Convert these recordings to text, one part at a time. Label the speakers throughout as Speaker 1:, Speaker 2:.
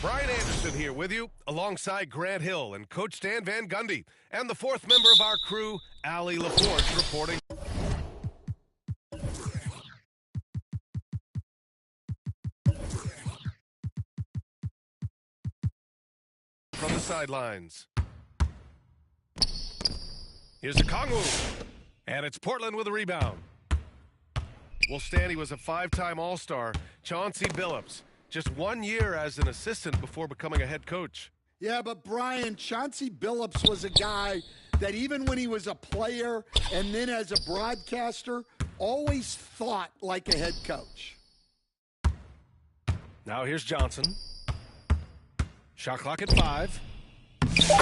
Speaker 1: Brian Anderson here with you, alongside Grant Hill and Coach Dan Van Gundy, and the fourth member of our crew, Allie LaForce, reporting. From the sidelines. Here's Okongwu, and it's Portland with a rebound. Well, Stanley was a five-time All-Star, Chauncey Billups. Just 1 year as an assistant before becoming a head coach.
Speaker 2: Yeah, but Brian, Chauncey Billups was a guy that even when he was a player and then as a broadcaster, always thought like a head coach.
Speaker 1: Now here's Johnson. Shot clock at 5.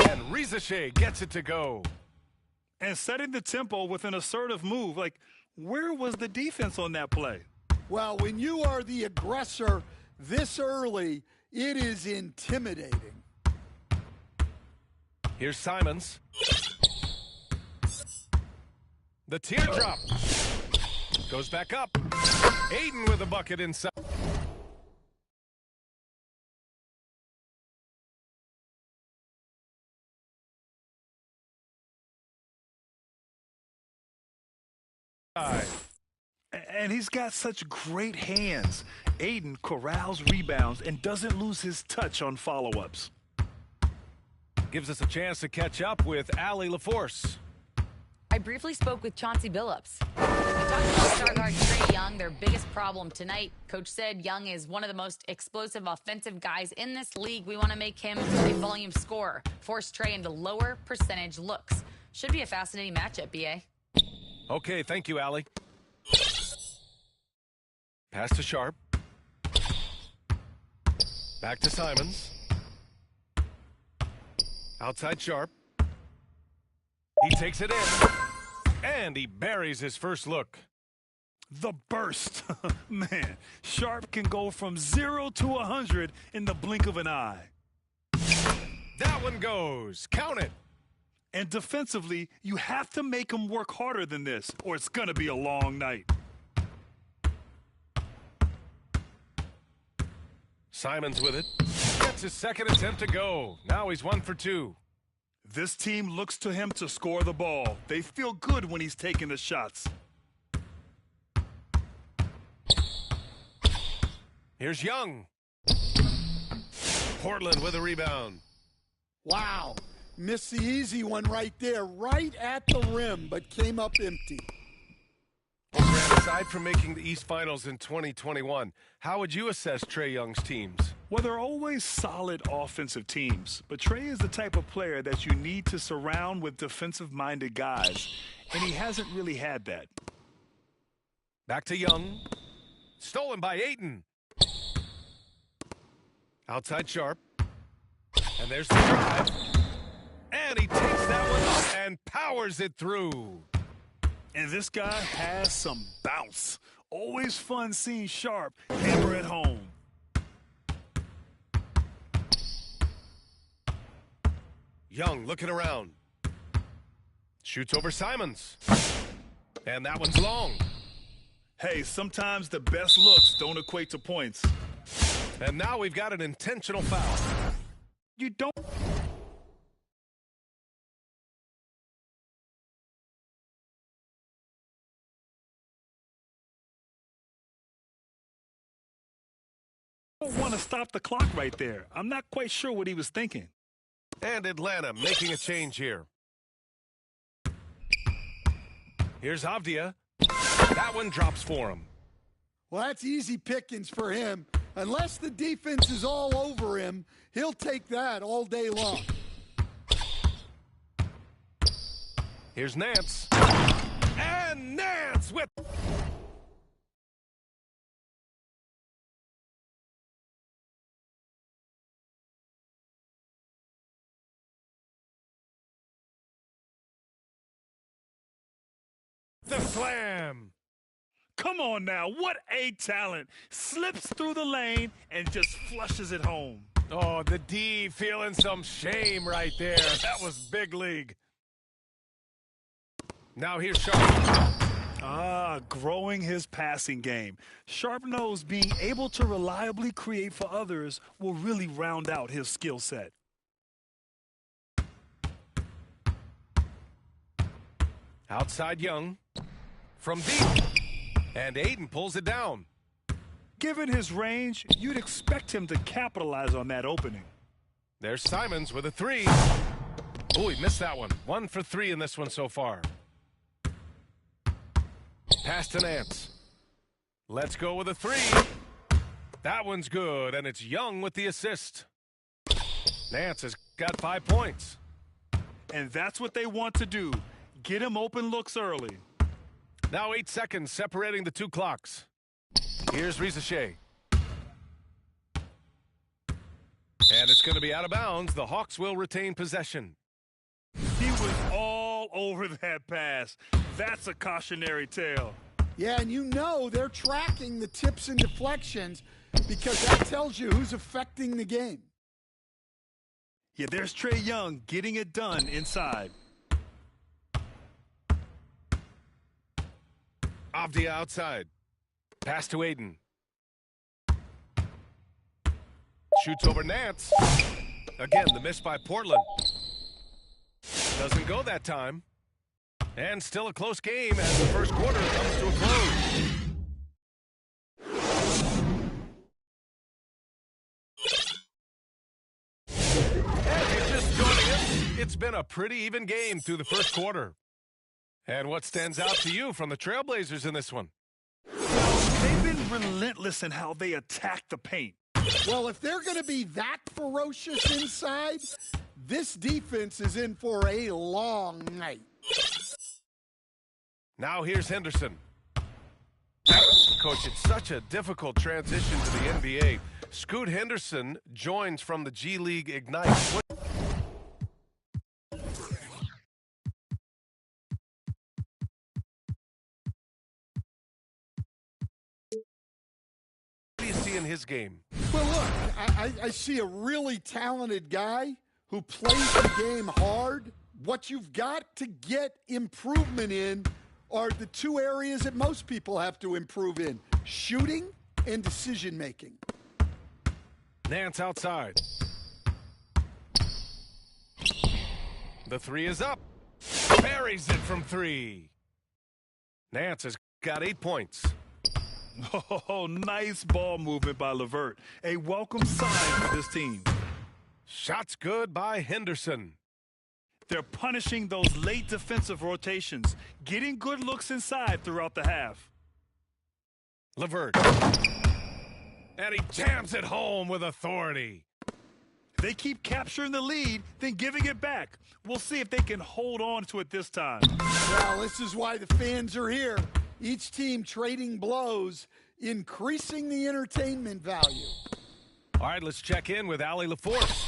Speaker 1: And Rizache gets it to go.
Speaker 3: And setting the tempo with an assertive move. Like, where was the defense on that play?
Speaker 2: Well, when you are the aggressor this early, it is intimidating.
Speaker 1: Here's Simons. The teardrop goes back up. Aiden with a bucket inside.
Speaker 3: And he's got such great hands. Aiden corrals rebounds and doesn't lose his touch on follow-ups.
Speaker 1: Gives us a chance to catch up with Allie LaForce.
Speaker 4: I briefly spoke with Chauncey Billups. We talked about star guard Trae Young, their biggest problem tonight. Coach said Young is one of the most explosive offensive guys in this league. We want to make him a volume scorer, force Trae into lower percentage looks. Should be a fascinating matchup, BA.
Speaker 1: Okay, thank you, Allie. Pass to Sharp. Back to Simons. Outside Sharp. He takes it in. And he buries his first look.
Speaker 3: The burst. Man, Sharp can go from 0 to 100 in the blink of an eye.
Speaker 1: That one goes. Count it.
Speaker 3: And defensively, you have to make him work harder than this, or it's going to be a long night.
Speaker 1: Simons with it. Gets his second attempt to go. Now he's 1 for 2.
Speaker 3: This team looks to him to score the ball. They feel good when he's taking the shots.
Speaker 1: Here's Young. Portland with a rebound.
Speaker 2: Wow. Missed the easy one right there, right at the rim, but came up empty.
Speaker 1: Well, Grant, aside from making the East Finals in 2021, how would you assess Trae Young's teams?
Speaker 3: Well, they're always solid offensive teams, but Trae is the type of player that you need to surround with defensive-minded guys, and he hasn't really had that.
Speaker 1: Back to Young. Stolen by Ayton. Outside Sharp. And there's the drive. And he takes that one up and powers it through.
Speaker 3: And this guy has some bounce. Always fun seeing Sharp hammer at home.
Speaker 1: Young looking around. Shoots over Simons. And that one's long.
Speaker 3: Hey, sometimes the best looks don't equate to points.
Speaker 1: And now we've got an intentional foul.
Speaker 3: You don't. don't want to stop the clock right there. I'm not quite sure what he was thinking.
Speaker 1: And Atlanta making a change here. Here's Avdia. That one drops for him.
Speaker 2: Well, that's easy pickings for him. Unless the defense is all over him, he'll take that all day long.
Speaker 1: Here's Nance. And Nance with... the slam.
Speaker 3: Come on now, what a talent. Slips through the lane and just flushes it home.
Speaker 1: Oh, the D feeling some shame right there. That was big league. Now here's Sharp.
Speaker 3: Growing his passing game. Sharp knows being able to reliably create for others will really round out his skill set.
Speaker 1: Outside Young. From deep. And Aiden pulls it down.
Speaker 3: Given his range, you'd expect him to capitalize on that opening.
Speaker 1: There's Simons with a three. Oh, he missed that one. 1 for 3 in this one so far. Pass to Nance. Let's go with a three. That one's good, and it's Young with the assist. Nance has got 5 points.
Speaker 3: And that's what they want to do. Get him open looks early.
Speaker 1: Now 8 seconds separating the two clocks. Here's Rizachet. And it's going to be out of bounds. The Hawks will retain possession.
Speaker 3: He was all over that pass. That's a cautionary tale.
Speaker 2: Yeah, and you know they're tracking the tips and deflections because that tells you who's affecting the game.
Speaker 3: Yeah, there's Trae Young getting it done inside.
Speaker 1: Avdia outside. Pass to Aiden. Shoots over Nance. Again, the miss by Portland. Doesn't go that time. And still a close game as the first quarter comes to a close. And if you're just joining us, it's been a pretty even game through the first quarter. And what stands out to you from the Trailblazers in this one?
Speaker 3: They've been relentless in how they attack the paint.
Speaker 2: Well, if they're going to be that ferocious inside, this defense is in for a long night.
Speaker 1: Now here's Henderson. Coach, it's such a difficult transition to the NBA. Scoot Henderson joins from the G League Ignite. What do you see in his game?
Speaker 2: Well, look, I see a really talented guy who plays the game hard. What you've got to get improvement in are the two areas that most people have to improve in: shooting and decision-making.
Speaker 1: Nance outside. The three is up. Buries it from 3. Nance has got 8 points.
Speaker 3: Oh, nice ball movement by LeVert. A welcome sign for this team.
Speaker 1: Shots good by Henderson.
Speaker 3: They're punishing those late defensive rotations, getting good looks inside throughout the half.
Speaker 1: LeVert. And he jams it home with authority.
Speaker 3: They keep capturing the lead, then giving it back. We'll see if they can hold on to it this time.
Speaker 2: Well, this is why the fans are here. Each team trading blows, increasing the entertainment value.
Speaker 1: All right, let's check in with Allie LaForce.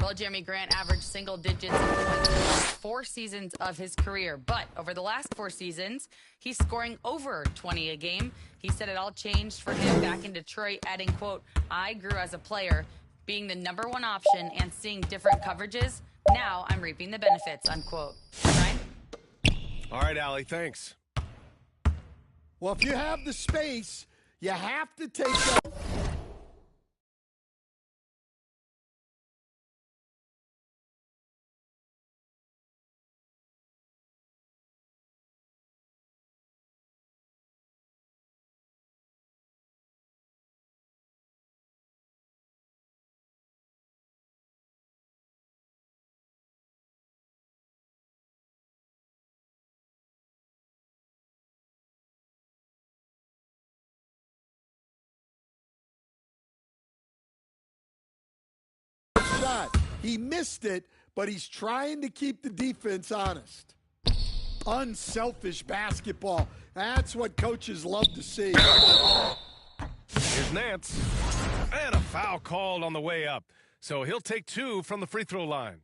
Speaker 4: Well, Jeremy Grant averaged single digits in points for the last 4 seasons of his career. But over the last 4 seasons, he's scoring over 20 a game. He said it all changed for him back in Detroit, adding, quote, "I grew as a player, being the #1 option and seeing different coverages. Now I'm reaping the benefits," unquote. Ryan?
Speaker 1: All right, Allie, thanks.
Speaker 2: Well, if you have the space, you have to take up. shot. He missed it, but he's trying to keep the defense honest. Unselfish basketball. That's what coaches love to see.
Speaker 1: Here's Nance. And a foul called on the way up. So he'll take 2 from the free throw line.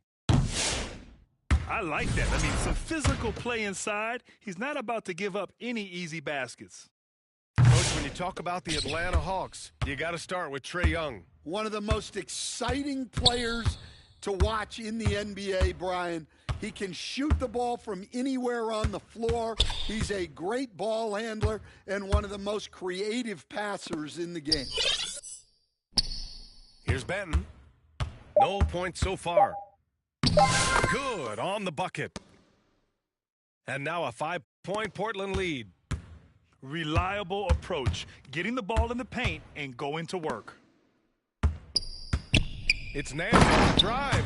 Speaker 3: I like that. I mean, some physical play inside. He's not about to give up any easy baskets.
Speaker 1: Coach, when you talk about the Atlanta Hawks, you got to start with Trae Young.
Speaker 2: One of the most exciting players to watch in the NBA, Brian. He can shoot the ball from anywhere on the floor. He's a great ball handler and one of the most creative passers in the game.
Speaker 1: Here's Benton. No points so far. Good on the bucket. And now a 5-point Portland lead.
Speaker 3: Reliable approach. Getting the ball in the paint and going to work.
Speaker 1: It's Nance on the drive.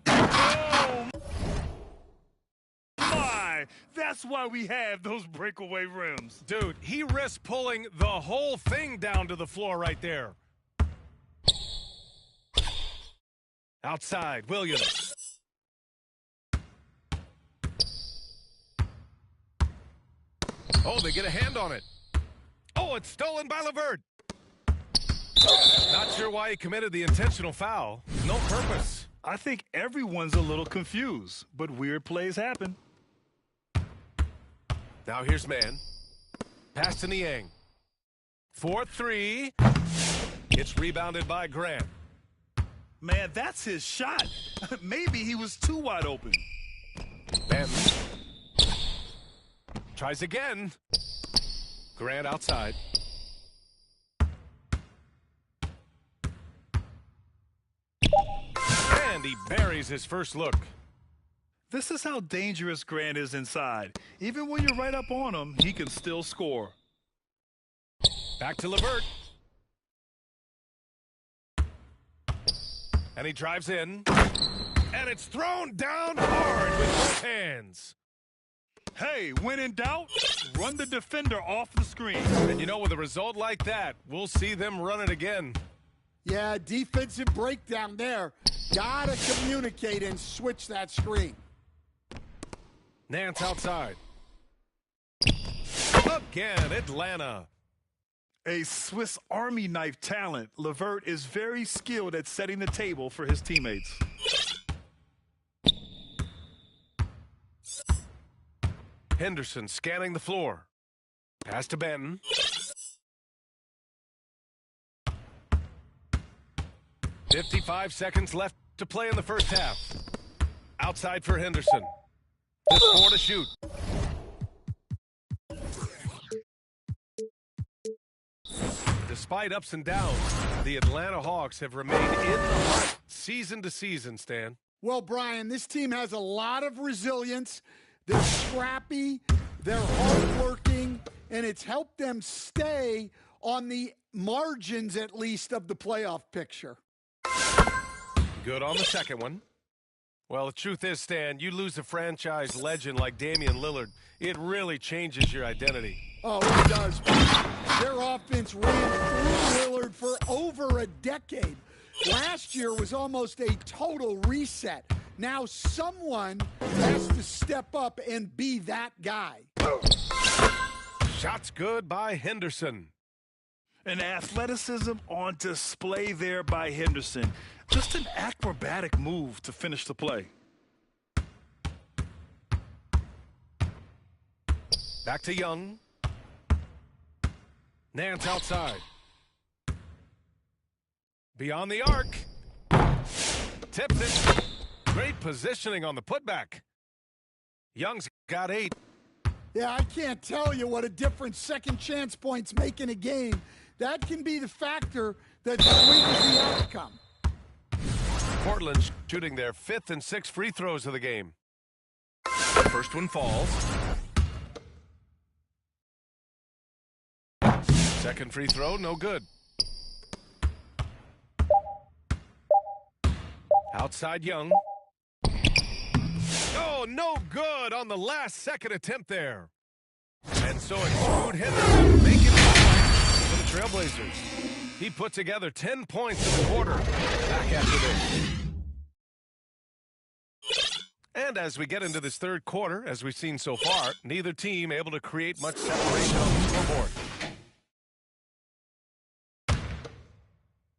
Speaker 3: Oh, my. That's why we have those breakaway rims.
Speaker 1: Dude, he risked pulling the whole thing down to the floor right there. Outside, Williams. Oh, they get a hand on it. Oh, it's stolen by LeVert. Not sure why he committed the intentional foul. No purpose.
Speaker 3: I think everyone's a little confused, but weird plays happen.
Speaker 1: Now here's Mann. Pass to Niang. 4-3. It's rebounded by Grant.
Speaker 3: Man, that's his shot. Maybe he was too wide open.
Speaker 1: Benton. Tries again. Grant outside. And he buries his first look.
Speaker 3: This is how dangerous Grant is inside. Even when you're right up on him, he can still score.
Speaker 1: Back to LeVert. And he drives in. And it's thrown down hard with both hands.
Speaker 3: Hey, when in doubt, run the defender off the screen.
Speaker 1: And you know, with a result like that, we'll see them run it again.
Speaker 2: Yeah, defensive breakdown there. Gotta communicate and switch that screen.
Speaker 1: Nance outside. Again, Atlanta.
Speaker 3: A Swiss Army knife talent, LeVert is very skilled at setting the table for his teammates.
Speaker 1: Henderson scanning the floor. Pass to Benton. .55 seconds left to play in the first half. Outside for Henderson. Just 4 to shoot. Despite ups and downs, the Atlanta Hawks have remained in the hunt season to season, Stan.
Speaker 2: Well, Brian, this team has a lot of resilience. They're scrappy, they're hardworking, and it's helped them stay on the margins, at least, of the playoff picture.
Speaker 1: Good on the second one. Well, the truth is, Stan, you lose a franchise legend like Damian Lillard, it really changes your identity.
Speaker 2: Oh, it does. Their offense ran through Lillard for over a decade. Last year was almost a total reset. Now someone has to step up and be that guy.
Speaker 1: Shots good by Henderson.
Speaker 3: An athleticism on display there by Henderson. Just an acrobatic move to finish the play.
Speaker 1: Back to Young. Nance outside. Beyond the arc. Tips it. Great positioning on the putback. Young's got 8.
Speaker 2: Yeah, I can't tell you what a difference second chance points make in a game. That can be the factor that swings the outcome.
Speaker 1: Portland shooting their 5th and 6th free throws of the game. First one falls. Second free throw, no good. Outside Young. Oh, no good on the last second attempt there. And so it's Scoot Henderson making it for the Trailblazers. He put together 10 points in the quarter. Back after this. And as we get into this third quarter, as we've seen so far, neither team able to create much separation on the scoreboard.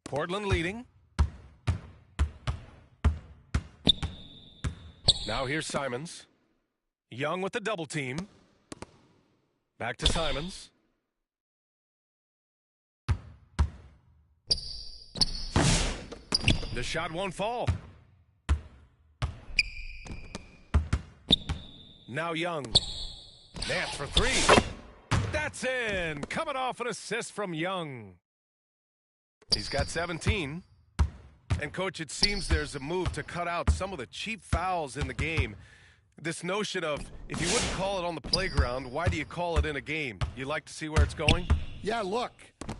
Speaker 1: Portland leading. Now here's Simons. Young with the double team. Back to Simons. The shot won't fall. Now Young. Nance for three. That's in. Coming off an assist from Young. He's got 17. And, Coach, it seems there's a move to cut out some of the cheap fouls in the game. This notion of, if you wouldn't call it on the playground, why do you call it in a game? You like to see where it's going?
Speaker 2: Yeah, look,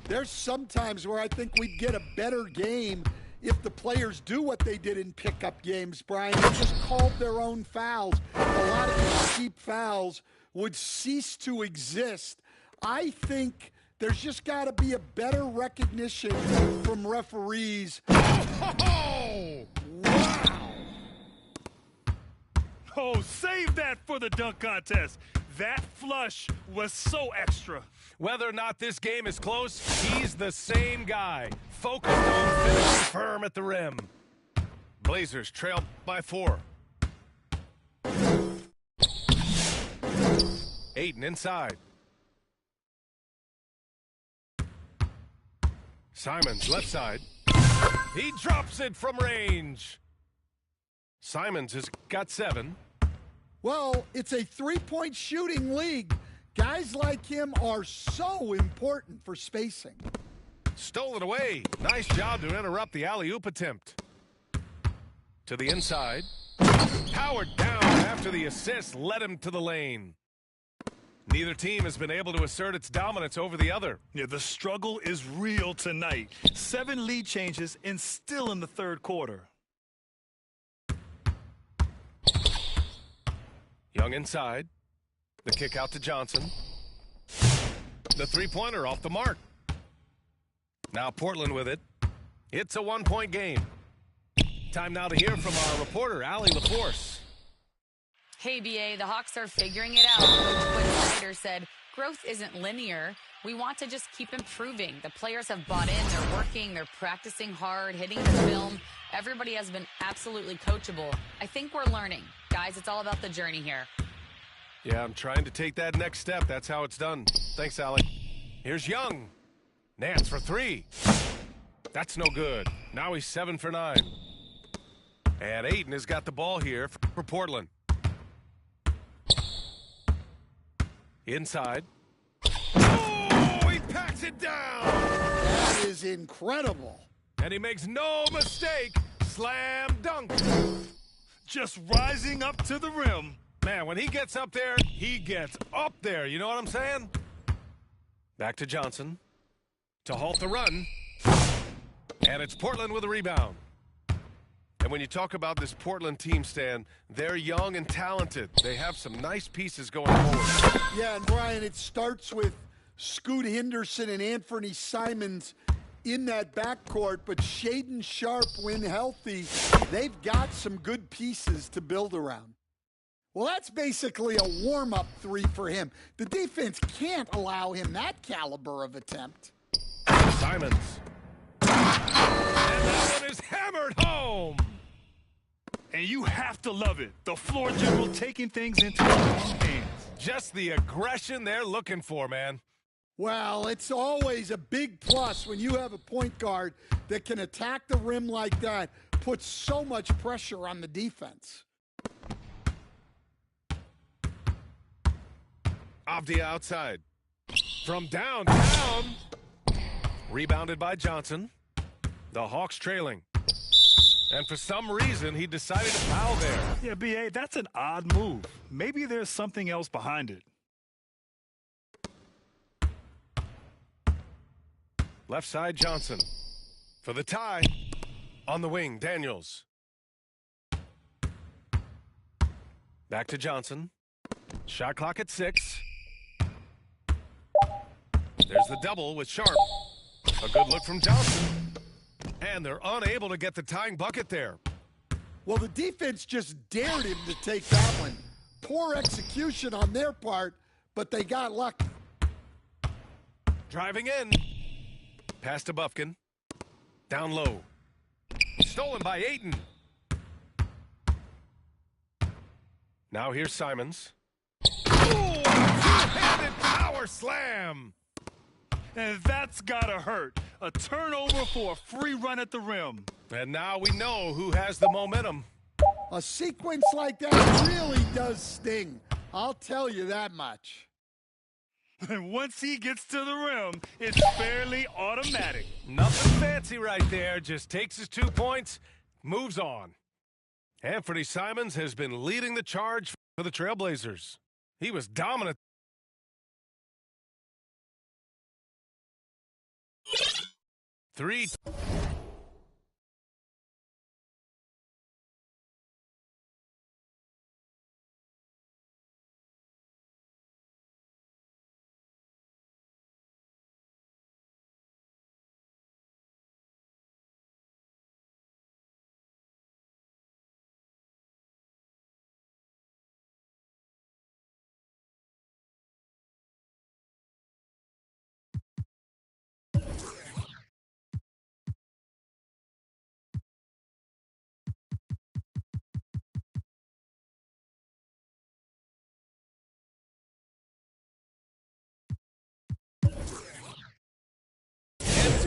Speaker 2: there's some times where I think we'd get a better game if the players do what they did in pickup games, Brian. They just called their own fouls. A lot of these cheap fouls would cease to exist. I think there's just got to be a better recognition from referees.
Speaker 3: Oh! Wow! Oh, save that for the dunk contest. That flush was so extra.
Speaker 1: Whether or not this game is close, he's the same guy. Focused on finishing firm at the rim. Blazers trail by 4. Ayton inside. Simons left side. He drops it from range. Simons has got 7.
Speaker 2: Well, it's a three-point shooting league. Guys like him are so important for spacing.
Speaker 1: Stole it away. Nice job to interrupt the alley-oop attempt. To the inside. Powered down after the assist led him to the lane. Neither team has been able to assert its dominance over the other.
Speaker 3: Yeah, the struggle is real tonight. 7 lead changes and still in the third quarter.
Speaker 1: Young inside. The kick out to Johnson. The three-pointer off the mark. Now Portland with it. It's a 1-point game. Time now to hear from our reporter, Allie LaForce.
Speaker 4: Hey, BA, the Hawks are figuring it out. Coach Quinn Snyder said, growth isn't linear. We want to just keep improving. The players have bought in. They're working. They're practicing hard, hitting the film. Everybody has been absolutely coachable. I think we're learning. Guys, it's all about the journey here.
Speaker 1: Yeah, I'm trying to take that next step. That's how it's done. Thanks, Allie. Here's Young. Nance for 3. That's no good. Now he's 7 for 9. And Ayton has got the ball here for Portland. Inside. Oh, he packs it down.
Speaker 2: That is incredible.
Speaker 1: And he makes no mistake. Slam dunk.
Speaker 3: Just rising up to the rim.
Speaker 1: Man, when he gets up there, he gets up there. You know what I'm saying? Back to Johnson to halt the run. And it's Portland with a rebound. And when you talk about this Portland team, Stan, they're young and talented. They have some nice pieces going forward.
Speaker 2: Yeah, and Brian, it starts with Scoot Henderson and Anthony Simons in that backcourt, but Shaedon Sharpe, when healthy, they've got some good pieces to build around. Well, that's basically a warm-up 3 for him. The defense can't allow him that caliber of attempt.
Speaker 1: Simons. And that one is hammered home.
Speaker 3: And you have to love it. The floor general taking things into his own hands.
Speaker 1: Just the aggression they're looking for, man.
Speaker 2: Well, it's always a big plus when you have a point guard that can attack the rim like that, puts so much pressure on the defense.
Speaker 1: Avdia outside. From downtown. Rebounded by Johnson. The Hawks trailing. And for some reason, he decided to foul there.
Speaker 3: Yeah, B.A., that's an odd move. Maybe there's something else behind it.
Speaker 1: Left side, Johnson. For the tie. On the wing, Daniels. Back to Johnson. Shot clock at 6. There's the double with Sharpe. A good look from Johnson. And they're unable to get the tying bucket there.
Speaker 2: Well, the defense just dared him to take that one. Poor execution on their part, but they got lucky.
Speaker 1: Driving in. Pass to Bufkin. Down low. Stolen by Ayton. Now here's Simons. Ooh, a two-handed power slam.
Speaker 3: And that's gotta hurt. A turnover for a free run at the rim.
Speaker 1: And now we know who has the momentum.
Speaker 2: A sequence like that really does sting. I'll tell you that much.
Speaker 3: And once he gets to the rim, it's fairly automatic.
Speaker 1: Nothing fancy right there. Just takes his 2 points, moves on. Anthony Simons has been leading the charge for the Trailblazers. He was dominant. Three.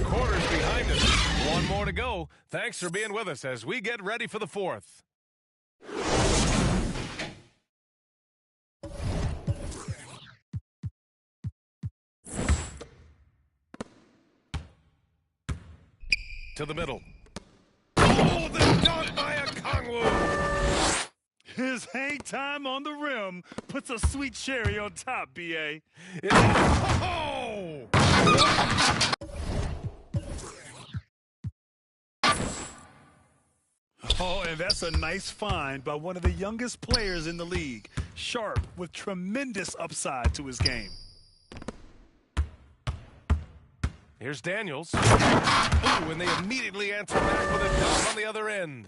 Speaker 1: Quarters behind us. One more to go. Thanks for being with us as we get ready for the fourth. To the middle. Oh, the dunk by Okongwu.
Speaker 3: His hang time on the rim puts a sweet cherry on top, B.A.
Speaker 1: Oh!
Speaker 3: Oh, and that's a nice find by one of the youngest players in the league. Sharp with tremendous upside to his game.
Speaker 1: Here's Daniels. Ooh, and they immediately answer back with a dunk on the other end.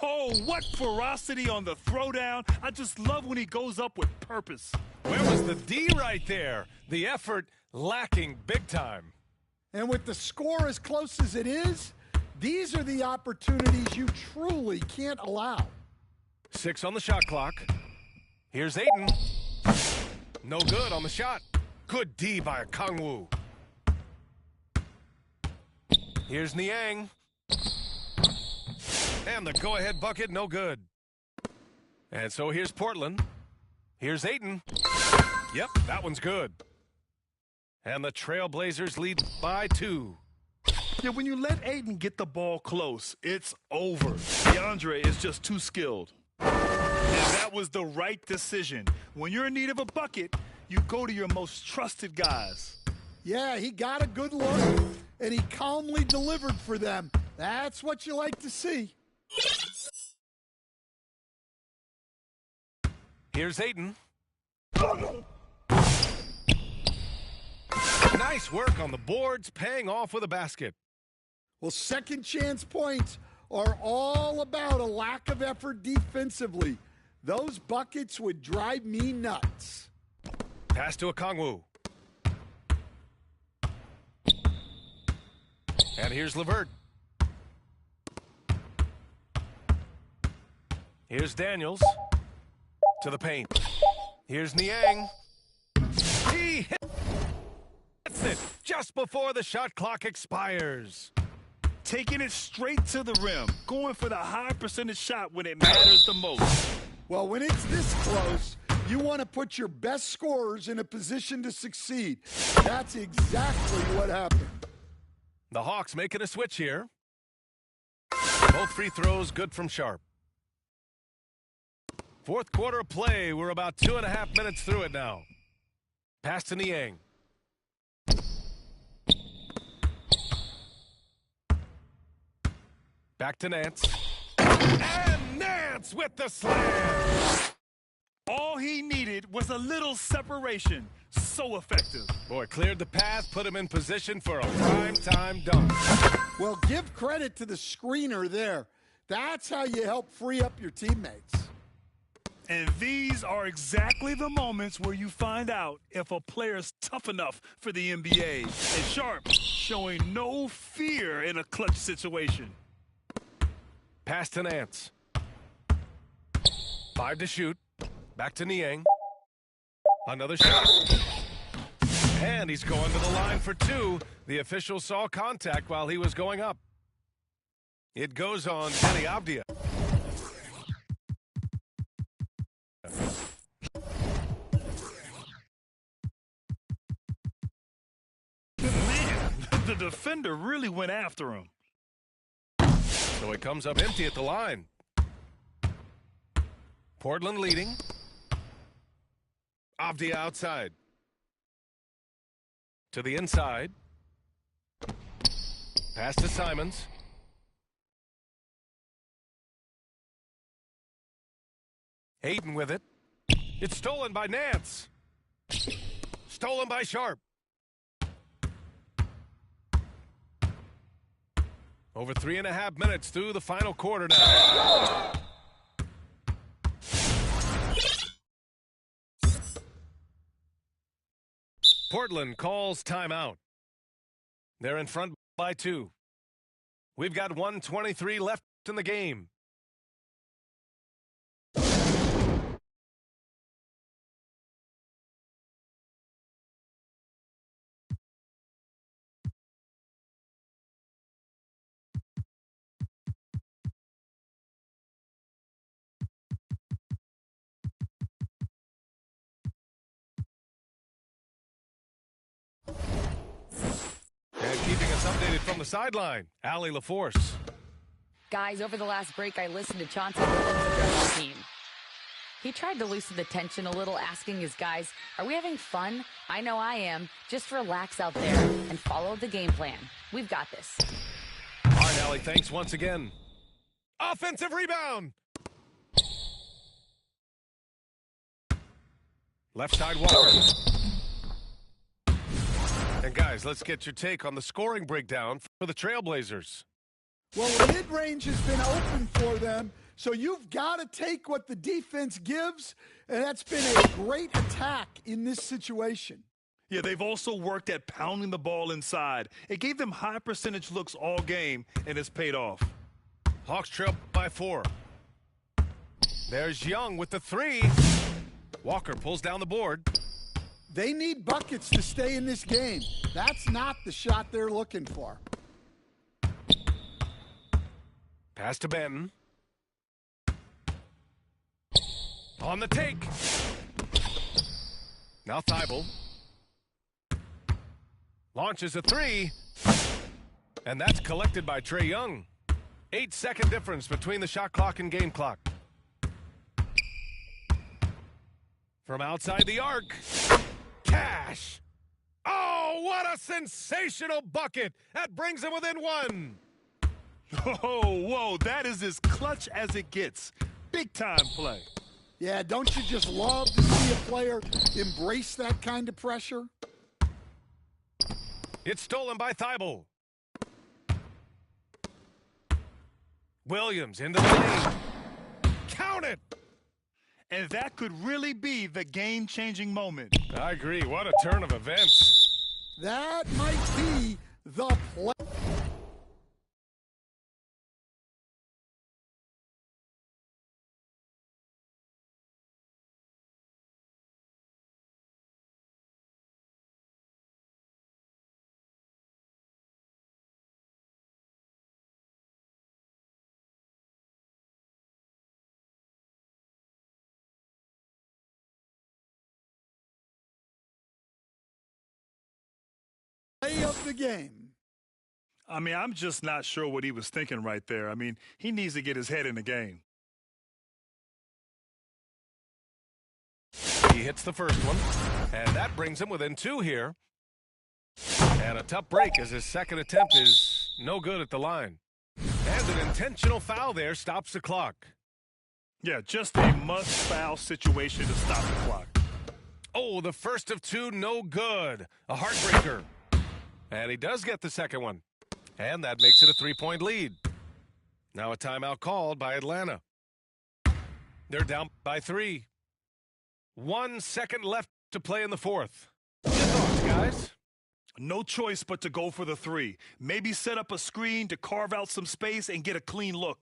Speaker 3: Oh, what ferocity on the throwdown. I just love when he goes up with purpose.
Speaker 1: Where was the D right there? The effort lacking big time.
Speaker 2: And with the score as close as it is, these are the opportunities you truly can't allow.
Speaker 1: 6 on the shot clock. Here's Ayton. No good on the shot. Good D by Okongwu. Here's Niang. And the go-ahead bucket, no good. And so here's Portland. Here's Ayton. Yep, that one's good. And the Trailblazers lead by 2.
Speaker 3: Yeah, when you let Ayton get the ball close, it's over. DeAndre is just too skilled. And that was the right decision. When you're in need of a bucket, you go to your most trusted guys.
Speaker 2: Yeah, he got a good look, and he calmly delivered for them. That's what you like to see.
Speaker 1: Here's Ayton. Nice work on the boards, paying off with a basket.
Speaker 2: Well, second chance points are all about a lack of effort defensively. Those buckets would drive me nuts.
Speaker 1: Pass to Okongwu. And here's LeVert. Here's Daniels. To the paint. Here's Niang. He hits it just before the shot clock expires.
Speaker 3: Taking it straight to the rim. Going for the high percentage shot when it matters the most.
Speaker 2: Well, when it's this close, you want to put your best scorers in a position to succeed. That's exactly what happened.
Speaker 1: The Hawks making a switch here. Both free throws good from Sharp. Fourth quarter of play. We're about 2.5 minutes through it now. Pass to Niang. Back to Nance. And Nance with the slam.
Speaker 3: All he needed was a little separation. so effective.
Speaker 1: Boy, cleared the path, put him in position for a prime-time dunk.
Speaker 2: Well, give credit to the screener there. That's how you help free up your teammates.
Speaker 3: And these are exactly the moments where you find out if a player's tough enough for the NBA. And Sharpe showing no fear in a clutch situation.
Speaker 1: Pass to Nance. 5 to shoot. Back to Niang. Another shot. And he's going to the line for 2. The official saw contact while he was going up. It goes on Deni Avdija.
Speaker 3: Man, the defender really went after him.
Speaker 1: So it comes up empty at the line. Portland leading. Avdija outside. To the inside. Pass to Simons. Hayden with it. It's stolen by Nance. Stolen by Sharpe. Over 3.5 minutes through the final quarter now. Portland calls timeout. They're in front by 2. We've got 1:23 left in the game. And keeping us updated from the sideline, Allie LaForce.
Speaker 4: Guys, over the last break, I listened to Chauncey Billups address the team. He tried to loosen the tension a little, asking his guys, are we having fun? I know I am. Just relax out there and follow the game plan. We've got this.
Speaker 1: All right, Allie, thanks once again. Offensive rebound. Left side Walker. And guys, let's get your take on the scoring breakdown for the Trailblazers.
Speaker 2: Well, the mid-range has been open for them, so you've got to take what the defense gives, and that's been a great attack in this situation.
Speaker 3: Yeah, they've also worked at pounding the ball inside. It gave them high percentage looks all game, and it's paid off.
Speaker 1: Hawks trail by 4. There's Young with the 3. Walker pulls down the board.
Speaker 2: They need buckets to stay in this game. That's not the shot they're looking for.
Speaker 1: Pass to Benton. On the take. Now Thibault. Launches a 3. And that's collected by Trae Young. 8-second difference between the shot clock and game clock. From outside the arc. Cash. Oh, what a sensational bucket. That brings him within 1.
Speaker 3: Oh, whoa, that is as clutch as it gets. Big time play.
Speaker 2: Yeah, don't you just love to see a player embrace that kind of pressure?
Speaker 1: It's stolen by Thibault. Williams into the lane. Count it.
Speaker 3: And that could really be the game-changing moment.
Speaker 1: I agree. What a turn of events.
Speaker 2: That might be the play. Of the game.
Speaker 3: I mean, I'm just not sure what he was thinking right there. I mean, he needs to get his head in the game.
Speaker 1: He hits the first one, and that brings him within 2 here. And a tough break as his second attempt is no good at the line. And an intentional foul there stops the clock.
Speaker 3: Yeah, just a must-foul situation to stop the clock.
Speaker 1: Oh, the first of two, no good. A heartbreaker. And he does get the second one. And that makes it a 3-point lead. Now a timeout called by Atlanta. They're down by 3. 1 second left to play in the fourth. Your thoughts, guys?
Speaker 3: No choice but to go for the 3. Maybe set up a screen to carve out some space and get a clean look.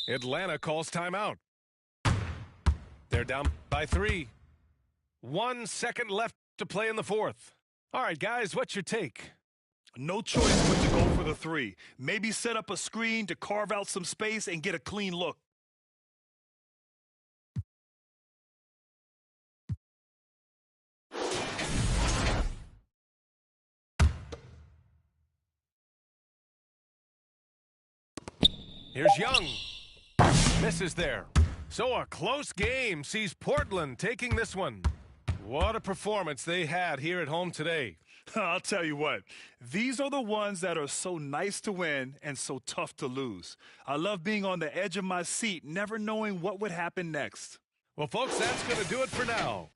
Speaker 1: Atlanta calls timeout. They're down by 3. 1 second left to play in the fourth. All right, guys, what's your take?
Speaker 3: No choice but to go for the 3. Maybe set up a screen to carve out some space and get a clean look.
Speaker 1: Here's Young. Misses there. So a close game sees Portland taking this one. What a performance they had here at home today.
Speaker 3: I'll tell you what, these are the ones that are so nice to win and so tough to lose. I love being on the edge of my seat, never knowing what would happen next.
Speaker 1: Well, folks, that's going to do it for now.